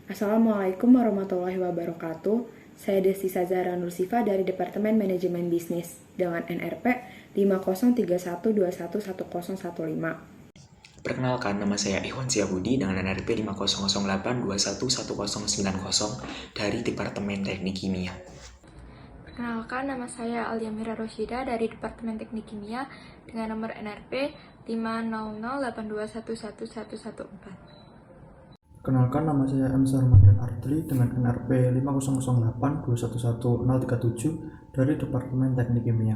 Assalamualaikum warahmatullahi wabarakatuh. Saya Desti Zahra Nursifa dari Departemen Manajemen Bisnis dengan NRP 5031211015. Perkenalkan, nama saya Ikhwan Syahbudi dengan NRP 500821111090 dari Departemen Teknik Kimia. Perkenalkan, nama saya Alyamira Rosyida dari Departemen Teknik Kimia dengan nomor NRP 50082111114. Kenalkan, nama saya M. Ramadan Ardli dengan NRP 5008211037 dari Departemen Teknik Kimia.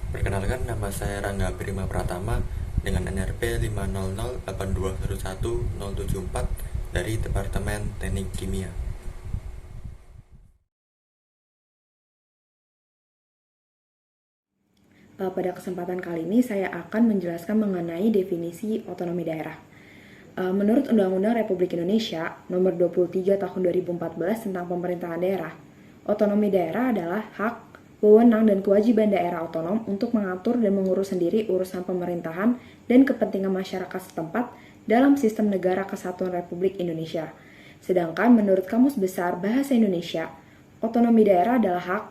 Perkenalkan, nama saya Rangga Prima Pratama dengan NRP 50082111074 dari Departemen Teknik Kimia. Pada kesempatan kali ini saya akan menjelaskan mengenai definisi otonomi daerah. Menurut Undang-Undang Republik Indonesia Nomor 23 Tahun 2014 tentang Pemerintahan Daerah, otonomi daerah adalah hak, wewenang, dan kewajiban daerah otonom untuk mengatur dan mengurus sendiri urusan pemerintahan dan kepentingan masyarakat setempat dalam sistem negara kesatuan Republik Indonesia. Sedangkan menurut Kamus Besar Bahasa Indonesia, otonomi daerah adalah hak,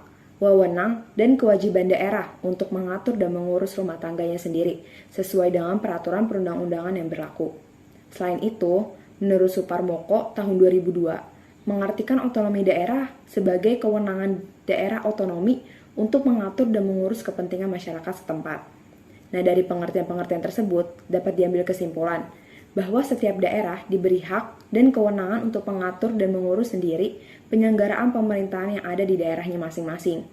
wewenang, dan kewajiban daerah untuk mengatur dan mengurus rumah tangganya sendiri sesuai dengan peraturan perundang-undangan yang berlaku. Selain itu, menurut Suparmoko tahun 2002, mengartikan otonomi daerah sebagai kewenangan daerah otonomi untuk mengatur dan mengurus kepentingan masyarakat setempat. Nah, dari pengertian-pengertian tersebut dapat diambil kesimpulan bahwa setiap daerah diberi hak dan kewenangan untuk mengatur dan mengurus sendiri penyelenggaraan pemerintahan yang ada di daerahnya masing-masing.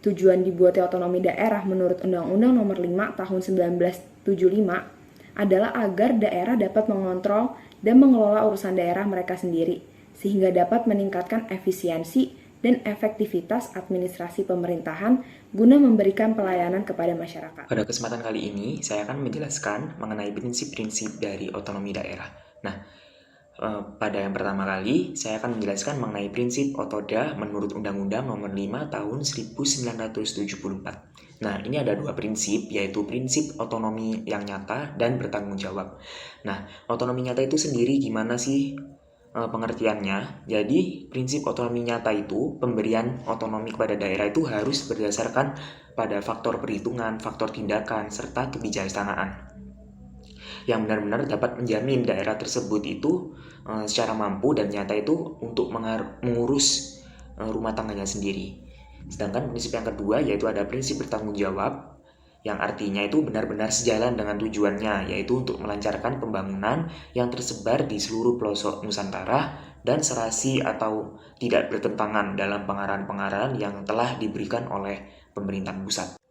Tujuan dibuatnya otonomi daerah menurut Undang-Undang Nomor 5 Tahun 1975 adalah agar daerah dapat mengontrol dan mengelola urusan daerah mereka sendiri, sehingga dapat meningkatkan efisiensi dan efektivitas administrasi pemerintahan guna memberikan pelayanan kepada masyarakat. Pada kesempatan kali ini, saya akan menjelaskan mengenai prinsip-prinsip dari otonomi daerah. Nah, pada yang pertama kali, saya akan menjelaskan mengenai prinsip Otoda menurut Undang-Undang Nomor 5 Tahun 1974. Nah, ini ada dua prinsip, yaitu prinsip otonomi yang nyata dan bertanggung jawab. Nah, otonomi nyata itu sendiri gimana sih pengertiannya? Jadi, prinsip otonomi nyata itu, pemberian otonomi kepada daerah itu harus berdasarkan pada faktor perhitungan, faktor tindakan, serta kebijaksanaan yang benar-benar dapat menjamin daerah tersebut itu secara mampu dan nyata itu untuk mengurus rumah tangganya sendiri. Sedangkan prinsip yang kedua yaitu ada prinsip bertanggung jawab, yang artinya itu benar-benar sejalan dengan tujuannya, yaitu untuk melancarkan pembangunan yang tersebar di seluruh pelosok Nusantara dan serasi atau tidak bertentangan dalam pengarahan-pengarahan yang telah diberikan oleh pemerintahan pusat.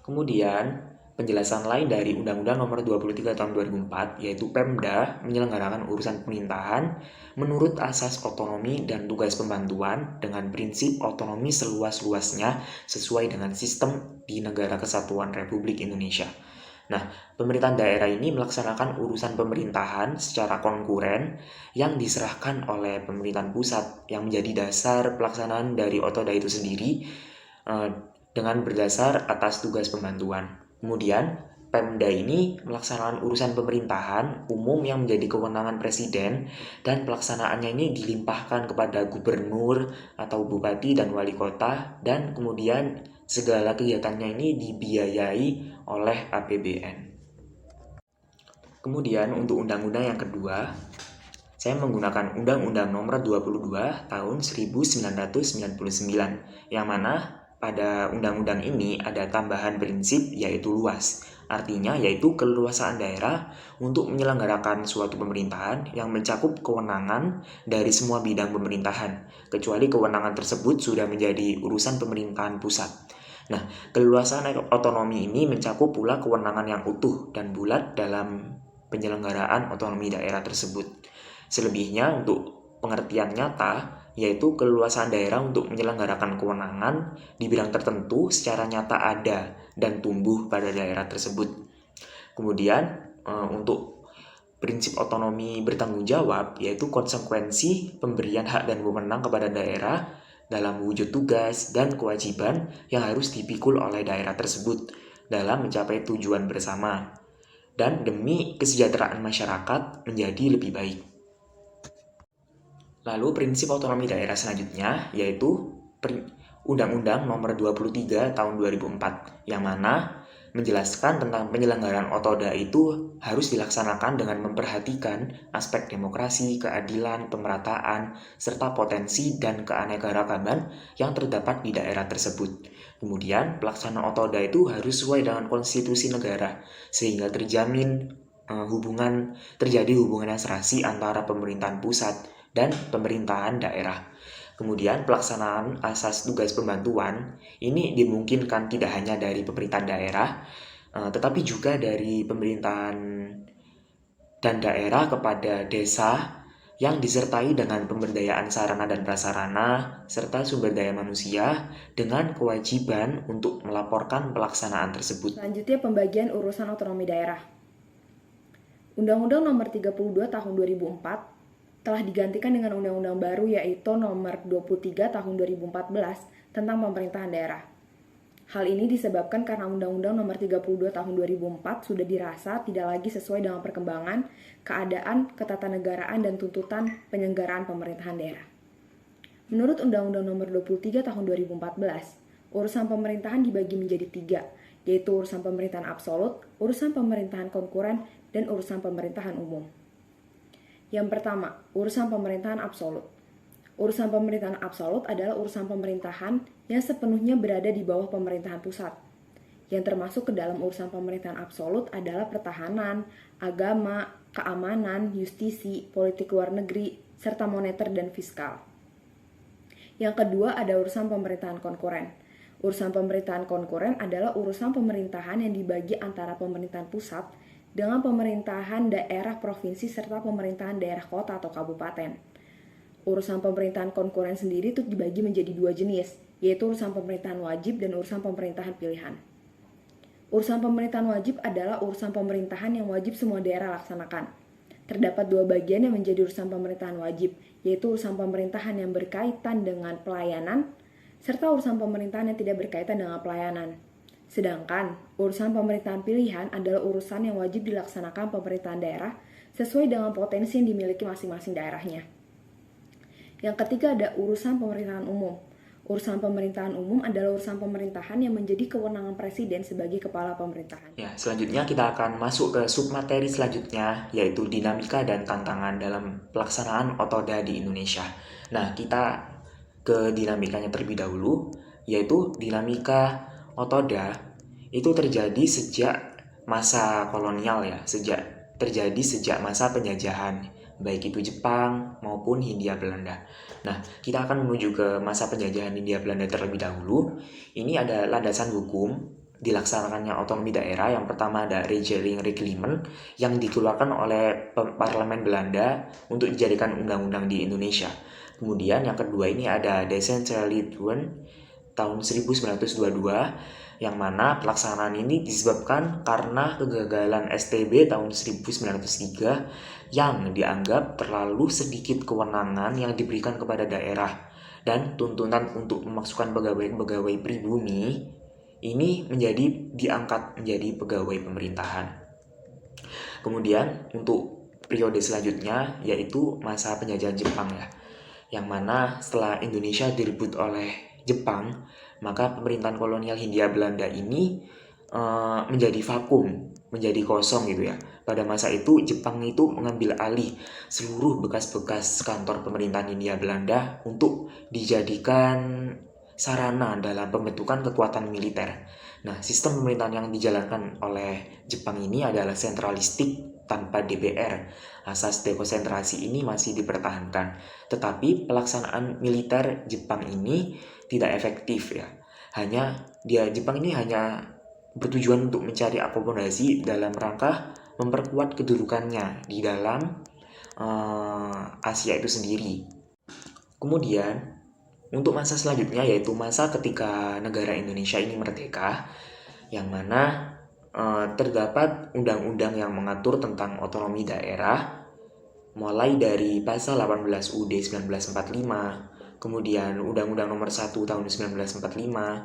Kemudian, penjelasan lain dari Undang-Undang Nomor 23 Tahun 2004, yaitu Pemda menyelenggarakan urusan pemerintahan menurut asas otonomi dan tugas pembantuan dengan prinsip otonomi seluas-luasnya sesuai dengan sistem di Negara Kesatuan Republik Indonesia. Nah, pemerintahan daerah ini melaksanakan urusan pemerintahan secara konkuren yang diserahkan oleh pemerintahan pusat yang menjadi dasar pelaksanaan dari Otoda itu sendiri dengan berdasar atas tugas pembantuan. Kemudian, Pemda ini melaksanakan urusan pemerintahan umum yang menjadi kewenangan presiden dan pelaksanaannya ini dilimpahkan kepada gubernur atau bupati dan wali kota, dan kemudian segala kegiatannya ini dibiayai oleh APBN. Kemudian untuk undang-undang yang kedua, saya menggunakan Undang-Undang Nomor 22 Tahun 1999, yang mana pada undang-undang ini ada tambahan prinsip yaitu luas. Artinya yaitu keleluasaan daerah untuk menyelenggarakan suatu pemerintahan yang mencakup kewenangan dari semua bidang pemerintahan, kecuali kewenangan tersebut sudah menjadi urusan pemerintahan pusat. Nah, keleluasaan otonomi ini mencakup pula kewenangan yang utuh dan bulat dalam penyelenggaraan otonomi daerah tersebut. Selebihnya untuk pengertian nyata, yaitu keleluasaan daerah untuk menyelenggarakan kewenangan di bidang tertentu secara nyata ada dan tumbuh pada daerah tersebut. Kemudian untuk prinsip otonomi bertanggung jawab, yaitu konsekuensi pemberian hak dan wewenang kepada daerah dalam wujud tugas dan kewajiban yang harus dipikul oleh daerah tersebut dalam mencapai tujuan bersama dan demi kesejahteraan masyarakat menjadi lebih baik. Lalu prinsip otonomi daerah selanjutnya yaitu Undang-Undang Nomor 23 Tahun 2004 yang mana menjelaskan tentang penyelenggaraan otoda itu harus dilaksanakan dengan memperhatikan aspek demokrasi, keadilan, pemerataan, serta potensi dan keanekaragaman yang terdapat di daerah tersebut. Kemudian pelaksanaan otoda itu harus sesuai dengan konstitusi negara sehingga terjadi hubungan yang serasi antara pemerintahan pusat dan pemerintahan daerah. Kemudian pelaksanaan asas tugas pembantuan ini dimungkinkan tidak hanya dari pemerintahan daerah, tetapi juga dari pemerintahan dan daerah kepada desa yang disertai dengan pemberdayaan sarana dan prasarana serta sumber daya manusia dengan kewajiban untuk melaporkan pelaksanaan tersebut. Selanjutnya pembagian urusan otonomi daerah. Undang-Undang Nomor 32 Tahun 2004 telah digantikan dengan undang-undang baru yaitu Nomor 23 Tahun 2014 tentang pemerintahan daerah. Hal ini disebabkan karena Undang-Undang Nomor 32 Tahun 2004 sudah dirasa tidak lagi sesuai dengan perkembangan, keadaan, ketatanegaraan, dan tuntutan penyelenggaraan pemerintahan daerah. Menurut Undang-Undang Nomor 23 Tahun 2014, urusan pemerintahan dibagi menjadi 3, yaitu urusan pemerintahan absolut, urusan pemerintahan konkuren, dan urusan pemerintahan umum. Yang pertama, urusan pemerintahan absolut. Urusan pemerintahan absolut adalah urusan pemerintahan yang sepenuhnya berada di bawah pemerintahan pusat. Yang termasuk ke dalam urusan pemerintahan absolut adalah pertahanan, agama, keamanan, justisi, politik luar negeri, serta moneter dan fiskal. Yang kedua ada urusan pemerintahan konkuren. Urusan pemerintahan konkuren adalah urusan pemerintahan yang dibagi antara pemerintahan pusat dengan pemerintahan daerah provinsi serta pemerintahan daerah kota atau kabupaten. Urusan pemerintahan konkuren sendiri itu dibagi menjadi 2 jenis, yaitu urusan pemerintahan wajib dan urusan pemerintahan pilihan. Urusan pemerintahan wajib adalah urusan pemerintahan yang wajib semua daerah laksanakan. Terdapat 2 bagian yang menjadi urusan pemerintahan wajib, yaitu urusan pemerintahan yang berkaitan dengan pelayanan, serta urusan pemerintahan yang tidak berkaitan dengan pelayanan. Sedangkan urusan pemerintahan pilihan adalah urusan yang wajib dilaksanakan pemerintahan daerah sesuai dengan potensi yang dimiliki masing-masing daerahnya. Yang ketiga ada urusan pemerintahan umum. Urusan pemerintahan umum adalah urusan pemerintahan yang menjadi kewenangan presiden sebagai kepala pemerintahan. Ya, selanjutnya kita akan masuk ke submateri selanjutnya, yaitu dinamika dan tantangan dalam pelaksanaan otoda di Indonesia. Nah, kita ke dinamikanya terlebih dahulu, yaitu dinamika otoda itu terjadi sejak masa kolonial ya, terjadi sejak masa penjajahan, baik itu Jepang maupun Hindia Belanda. Nah, kita akan menuju ke masa penjajahan Hindia Belanda terlebih dahulu. Ini ada landasan hukum dilaksanakannya otonomi daerah. Yang pertama ada Regeling-Reglement yang dikeluarkan oleh Parlemen Belanda untuk dijadikan undang-undang di Indonesia. Kemudian yang kedua ini ada Decentralisering tahun 1922, yang mana pelaksanaan ini disebabkan karena kegagalan STB tahun 1903 yang dianggap terlalu sedikit kewenangan yang diberikan kepada daerah dan tuntutan untuk memasukkan pegawai-pegawai pribumi ini diangkat menjadi pegawai pemerintahan. Kemudian untuk periode selanjutnya yaitu masa penjajahan Jepang ya, yang mana setelah Indonesia direbut oleh Jepang, maka pemerintahan kolonial Hindia Belanda ini menjadi vakum, menjadi kosong gitu ya. Pada masa itu Jepang itu mengambil alih seluruh bekas-bekas kantor pemerintahan Hindia Belanda untuk dijadikan sarana dalam pembentukan kekuatan militer. Nah, sistem pemerintahan yang dijalankan oleh Jepang ini adalah sentralistik tanpa DPR. Asas dekonsentrasi ini masih dipertahankan, tetapi pelaksanaan militer Jepang ini tidak efektif ya. Jepang ini hanya bertujuan untuk mencari akomodasi dalam rangka memperkuat kedudukannya di dalam Asia itu sendiri. Kemudian untuk masa selanjutnya yaitu masa ketika negara Indonesia ini merdeka, yang mana terdapat undang-undang yang mengatur tentang otonomi daerah mulai dari pasal 18 UUD 1945, kemudian Undang-Undang Nomor 1 Tahun 1945,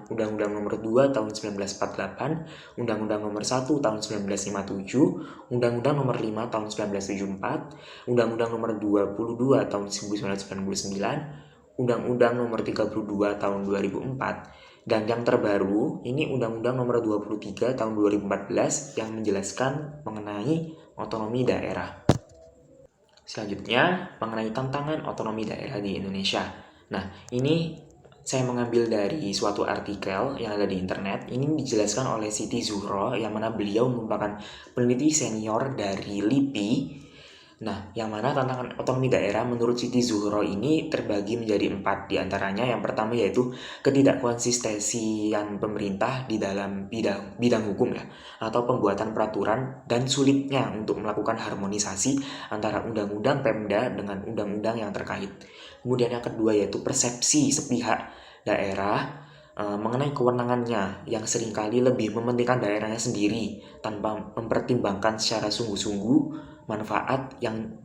Undang-Undang Nomor 2 Tahun 1948, Undang-Undang Nomor 1 Tahun 1957, Undang-Undang Nomor 5 Tahun 1974, Undang-Undang Nomor 22 Tahun 1999, Undang-Undang Nomor 32 Tahun 2004, dan yang terbaru ini Undang-Undang Nomor 23 Tahun 2014 yang menjelaskan mengenai otonomi daerah. Selanjutnya, mengenai tantangan otonomi daerah di Indonesia. Nah, ini saya mengambil dari suatu artikel yang ada di internet. Ini dijelaskan oleh Siti Zuhro, yang mana beliau merupakan peneliti senior dari LIPI. Nah, yang mana tantangan otonomi daerah menurut Siti Zuhro ini terbagi menjadi 4. Di antaranya yang pertama yaitu ketidakkonsistensian pemerintah di dalam bidang hukum ya, atau pembuatan peraturan, dan sulitnya untuk melakukan harmonisasi antara undang-undang Pemda dengan undang-undang yang terkait. Kemudian yang kedua yaitu persepsi sepihak daerah mengenai kewenangannya yang seringkali lebih mementingkan daerahnya sendiri tanpa mempertimbangkan secara sungguh-sungguh manfaat yang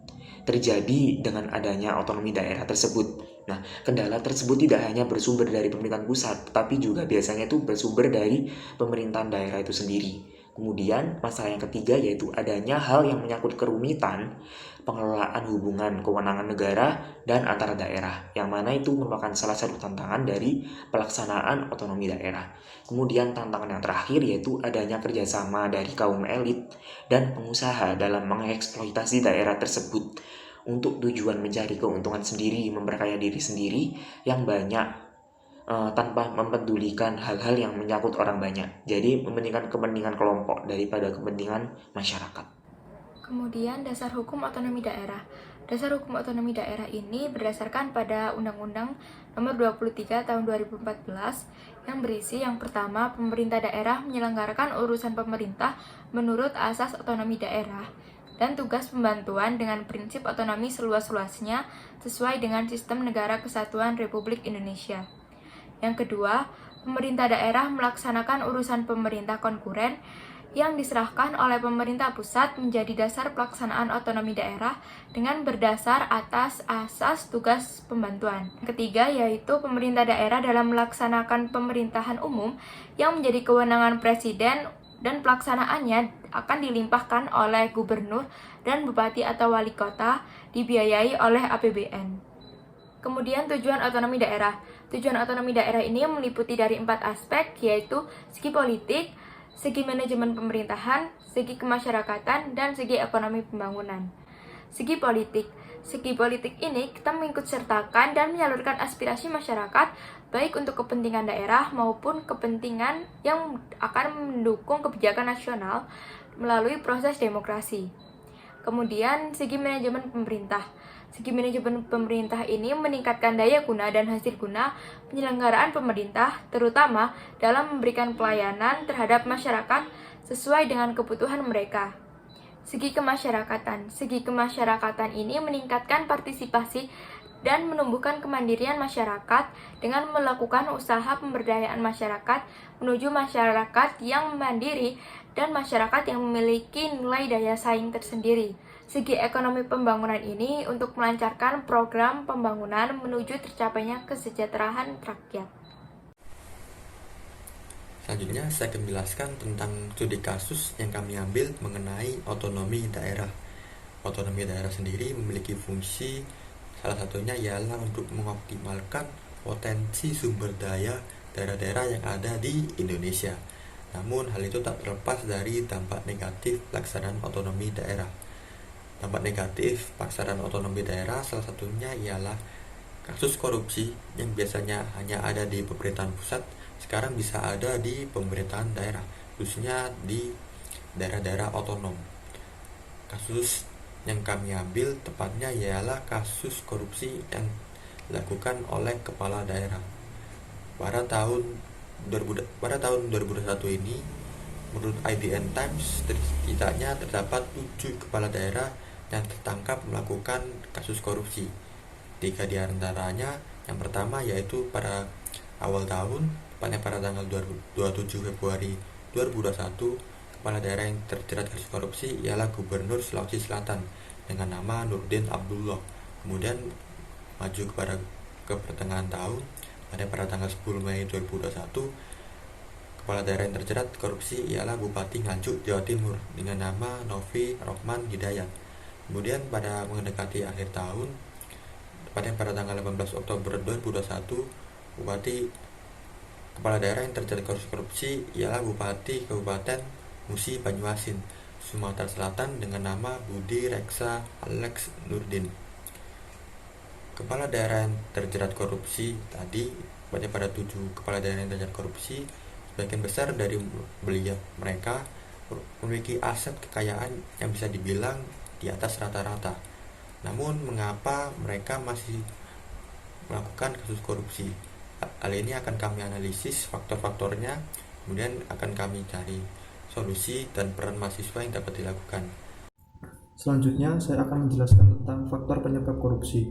terjadi dengan adanya otonomi daerah tersebut. Nah, kendala tersebut tidak hanya bersumber dari pemerintahan pusat, tetapi juga biasanya itu bersumber dari pemerintahan daerah itu sendiri. Kemudian masalah yang ketiga yaitu adanya hal yang menyangkut kerumitan pengelolaan hubungan kewenangan negara dan antara daerah, yang mana itu merupakan salah satu tantangan dari pelaksanaan otonomi daerah. Kemudian tantangan yang terakhir yaitu adanya kerjasama dari kaum elit dan pengusaha dalam mengeksploitasi daerah tersebut untuk tujuan mencari keuntungan sendiri, memperkaya diri sendiri yang banyak tanpa mempedulikan hal-hal yang menyangkut orang banyak. Jadi mementingkan kepentingan kelompok daripada kepentingan masyarakat. Kemudian dasar hukum otonomi daerah. Dasar hukum otonomi daerah ini berdasarkan pada Undang-Undang Nomor 23 Tahun 2014 yang berisi yang pertama, pemerintah daerah menyelenggarakan urusan pemerintah menurut asas otonomi daerah dan tugas pembantuan dengan prinsip otonomi seluas-luasnya sesuai dengan sistem negara kesatuan Republik Indonesia. Yang kedua, pemerintah daerah melaksanakan urusan pemerintah konkuren yang diserahkan oleh pemerintah pusat menjadi dasar pelaksanaan otonomi daerah dengan berdasar atas asas tugas pembantuan. Ketiga, yaitu pemerintah daerah dalam melaksanakan pemerintahan umum yang menjadi kewenangan presiden dan pelaksanaannya akan dilimpahkan oleh gubernur dan bupati atau wali kota dibiayai oleh APBN. Kemudian tujuan otonomi daerah. Tujuan otonomi daerah ini meliputi dari 4 aspek, yaitu segi politik, segi manajemen pemerintahan, segi kemasyarakatan, dan segi ekonomi pembangunan. Segi politik. Segi politik ini kita mengikutsertakan dan menyalurkan aspirasi masyarakat baik untuk kepentingan daerah maupun kepentingan yang akan mendukung kebijakan nasional melalui proses demokrasi. Kemudian segi manajemen pemerintah. Segi manajemen pemerintah ini meningkatkan daya guna dan hasil guna penyelenggaraan pemerintah, terutama dalam memberikan pelayanan terhadap masyarakat sesuai dengan kebutuhan mereka. Segi kemasyarakatan. Segi kemasyarakatan ini meningkatkan partisipasi dan menumbuhkan kemandirian masyarakat dengan melakukan usaha pemberdayaan masyarakat menuju masyarakat yang mandiri dan masyarakat yang memiliki nilai daya saing tersendiri. Segi ekonomi pembangunan ini untuk melancarkan program pembangunan menuju tercapainya kesejahteraan rakyat. Selanjutnya saya akan menjelaskan tentang studi kasus yang kami ambil mengenai otonomi daerah. Otonomi daerah sendiri memiliki fungsi, salah satunya ialah untuk mengoptimalkan potensi sumber daya daerah-daerah yang ada di Indonesia. Namun hal itu tak terlepas dari dampak negatif pelaksanaan otonomi daerah. Dampak negatif pelaksanaan otonomi daerah salah satunya ialah kasus korupsi yang biasanya hanya ada di pemerintahan pusat, sekarang bisa ada di pemerintahan daerah, khususnya di daerah-daerah otonom. Kasus yang kami ambil tepatnya ialah kasus korupsi yang dilakukan oleh kepala daerah. Pada tahun 2021 ini, menurut IDN Times, setidaknya terdapat 7 kepala daerah yang tertangkap melakukan kasus korupsi. 3 di antaranya, yang pertama yaitu pada awal tahun, tepatnya pada tanggal 27 Februari 2021, kepala daerah yang terjerat kasus korupsi ialah Gubernur Sulawesi Selatan dengan nama Nurdin Abdullah. Kemudian maju ke pertengahan tahun, pada tanggal 10 Mei 2021, kepala daerah yang terjerat korupsi ialah Bupati Nganjuk, Jawa Timur dengan nama Novi Rohman Hidayat. Kemudian pada mendekati akhir tahun, pada tanggal 18 Oktober 2021, kepala daerah yang terjerat korupsi ialah Bupati Kabupaten Musi Banyuasin, Sumatera Selatan dengan nama Budi Reksa Alex Nurdin. Kepala daerah yang terjerat korupsi tadi, pada 7 kepala daerah yang terjerat korupsi, sebagian besar dari mereka memiliki aset kekayaan yang bisa dibilang di atas rata-rata. Namun mengapa mereka masih melakukan kasus korupsi? Hal ini akan kami analisis faktor-faktornya, kemudian akan kami cari solusi dan peran mahasiswa yang dapat dilakukan. Selanjutnya saya akan menjelaskan tentang faktor penyebab korupsi.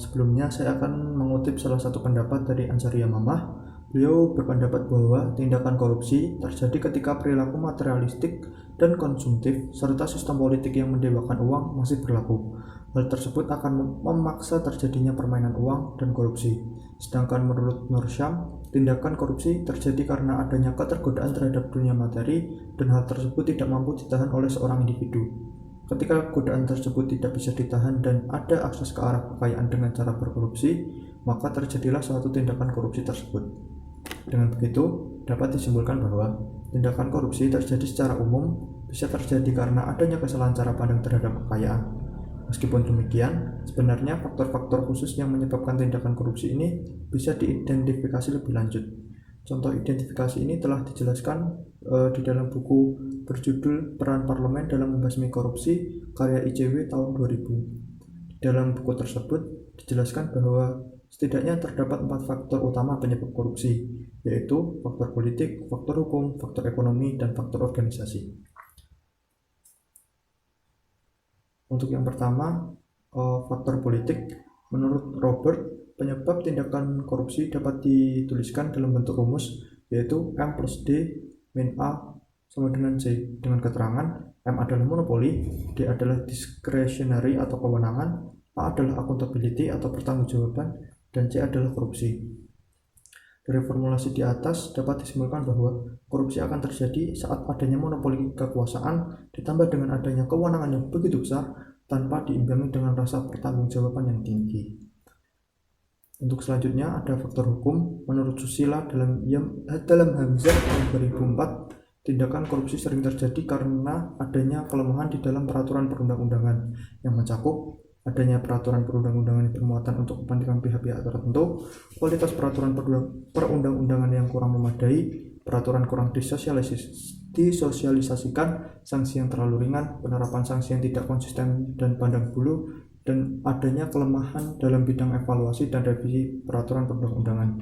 Sebelumnya saya akan mengutip salah satu pendapat dari Ansari Yamamah. Beliau berpendapat bahwa tindakan korupsi terjadi ketika perilaku materialistik dan konsumtif serta sistem politik yang mendewakan uang masih berlaku. Hal tersebut akan memaksa terjadinya permainan uang dan korupsi. Sedangkan menurut Nur Syam, tindakan korupsi terjadi karena adanya ketergodaan terhadap dunia materi dan hal tersebut tidak mampu ditahan oleh seorang individu. Ketika godaan tersebut tidak bisa ditahan dan ada akses ke arah kekayaan dengan cara berkorupsi, maka terjadilah suatu tindakan korupsi tersebut. Dengan begitu, dapat disimpulkan bahwa tindakan korupsi terjadi secara umum bisa terjadi karena adanya kesalahan cara pandang terhadap kekayaan. Meskipun demikian, sebenarnya faktor-faktor khusus yang menyebabkan tindakan korupsi ini bisa diidentifikasi lebih lanjut. Contoh identifikasi ini telah dijelaskan di dalam buku berjudul Peran Parlemen dalam Membasmi Korupsi karya ICW tahun 2000. Di dalam buku tersebut dijelaskan bahwa setidaknya terdapat 4 faktor utama penyebab korupsi, yaitu faktor politik, faktor hukum, faktor ekonomi, dan faktor organisasi. Untuk yang pertama, faktor politik. Menurut Robert, penyebab tindakan korupsi dapat dituliskan dalam bentuk rumus, yaitu M plus D min A sama dengan C, dengan keterangan M adalah monopoli, D adalah discretionary atau kewenangan, A adalah accountability atau pertanggungjawaban, dan C adalah korupsi. Dari formulasi di atas dapat disimpulkan bahwa korupsi akan terjadi saat adanya monopoli kekuasaan ditambah dengan adanya kewenangan yang begitu besar tanpa diimbangi dengan rasa pertanggungjawaban yang tinggi. Untuk selanjutnya ada faktor hukum. Menurut Susila dalam Hamzah tahun 2004, tindakan korupsi sering terjadi karena adanya kelemahan di dalam peraturan perundang-undangan yang mencakup adanya peraturan perundang-undangan yang bermuatan untuk kepentingan pihak-pihak tertentu, kualitas peraturan perundang-undangan yang kurang memadai, peraturan kurang disosialisasikan, sanksi yang terlalu ringan, penerapan sanksi yang tidak konsisten dan pandang bulu, dan adanya kelemahan dalam bidang evaluasi dan revisi peraturan perundang-undangan.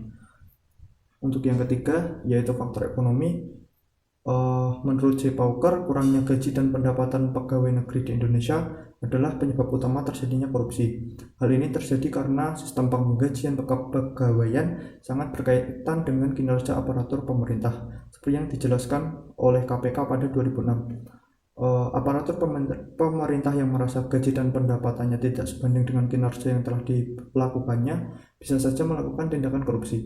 Untuk yang ketiga, yaitu faktor ekonomi. Menurut J. Pauker, kurangnya gaji dan pendapatan pegawai negeri di Indonesia adalah penyebab utama terjadinya korupsi. Hal ini terjadi karena sistem penggajian kepegawaian sangat berkaitan dengan kinerja aparatur pemerintah, seperti yang dijelaskan oleh KPK pada 2006. Aparatur pemerintah yang merasa gaji dan pendapatannya tidak sebanding dengan kinerja yang telah dilakukannya bisa saja melakukan tindakan korupsi.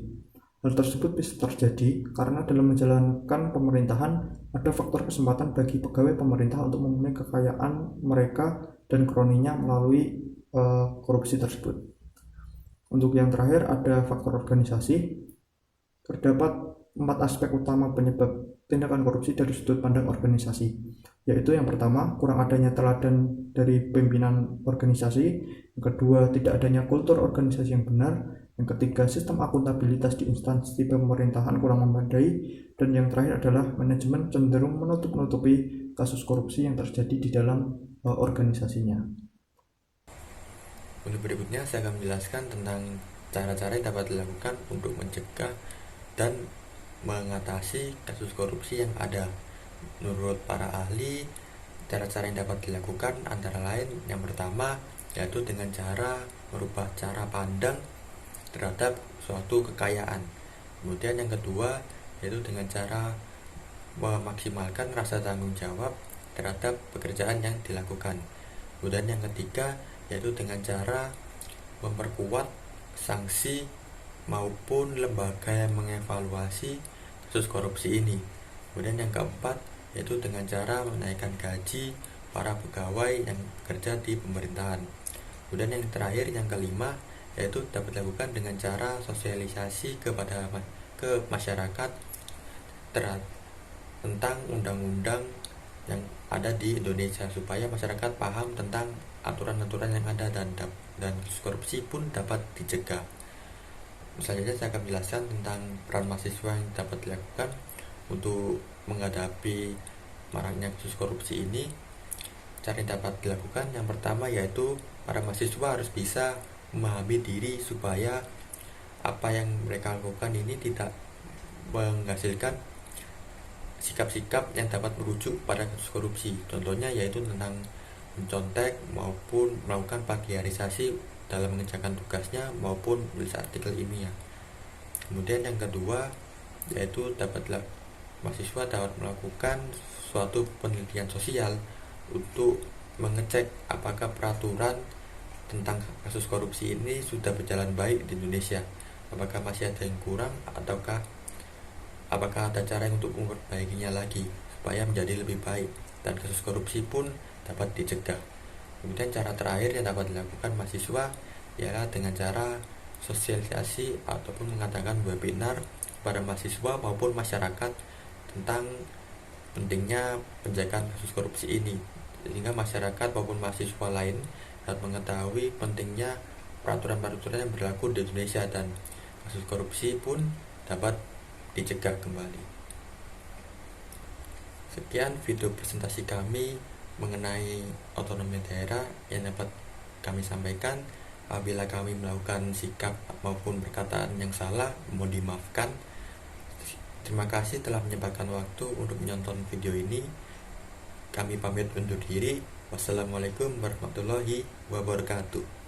Hal tersebut bisa terjadi karena dalam menjalankan pemerintahan ada faktor kesempatan bagi pegawai pemerintah untuk memenuhi kekayaan mereka dan kroninya melalui korupsi tersebut. Untuk yang terakhir ada faktor organisasi. Terdapat 4 aspek utama penyebab tindakan korupsi dari sudut pandang organisasi, yaitu yang pertama, kurang adanya teladan dari pimpinan organisasi, yang kedua, tidak adanya kultur organisasi yang benar, yang ketiga, sistem akuntabilitas di instansi pemerintahan kurang memadai, dan yang terakhir adalah manajemen cenderung menutup-nutupi kasus korupsi yang terjadi di dalam organisasinya. Untuk berikutnya saya akan menjelaskan tentang cara-cara yang dapat dilakukan untuk mencegah dan mengatasi kasus korupsi yang ada. Menurut para ahli, cara-cara yang dapat dilakukan antara lain yang pertama yaitu dengan cara merubah cara pandang terhadap suatu kekayaan. Kemudian yang kedua yaitu dengan cara memaksimalkan rasa tanggung jawab terhadap pekerjaan yang dilakukan. Kemudian yang ketiga yaitu dengan cara memperkuat sanksi maupun lembaga yang mengevaluasi kasus korupsi ini. Kemudian yang keempat yaitu dengan cara menaikkan gaji para pegawai yang bekerja di pemerintahan. Kemudian yang terakhir, yang kelima, yaitu dapat dilakukan dengan cara sosialisasi kepada masyarakat tentang undang-undang yang ada di Indonesia supaya masyarakat paham tentang aturan-aturan yang ada dan kasus korupsi pun dapat dicegah. Misalnya saya akan menjelaskan tentang peran mahasiswa yang dapat dilakukan untuk menghadapi maraknya kasus korupsi ini. Cara yang dapat dilakukan yang pertama yaitu para mahasiswa harus bisa memahami diri supaya apa yang mereka lakukan ini tidak menghasilkan sikap-sikap yang dapat merujuk pada kasus korupsi. Contohnya yaitu tentang mencontek maupun melakukan plagiarisasi dalam mengerjakan tugasnya maupun menulis artikel ilmiah. Kemudian yang kedua yaitu mahasiswa dapat melakukan suatu penelitian sosial untuk mengecek apakah peraturan tentang kasus korupsi ini sudah berjalan baik di Indonesia, apakah masih ada yang kurang ataukah apakah ada cara untuk memperbaikinya lagi supaya menjadi lebih baik dan kasus korupsi pun dapat dicegah. Kemudian cara terakhir yang dapat dilakukan mahasiswa ialah dengan cara sosialisasi ataupun mengadakan webinar kepada mahasiswa maupun masyarakat tentang pentingnya pencegahan kasus korupsi ini, sehingga masyarakat maupun mahasiswa lain dapat mengetahui pentingnya peraturan-peraturan yang berlaku di Indonesia dan kasus korupsi pun dapat dicegah kembali. Sekian video presentasi kami mengenai otonomi daerah yang dapat kami sampaikan. Apabila kami melakukan sikap maupun perkataan yang salah, mohon dimaafkan. Terima kasih telah menyempatkan waktu untuk menonton video ini. Kami pamit undur diri. Wassalamualaikum warahmatullahi wabarakatuh.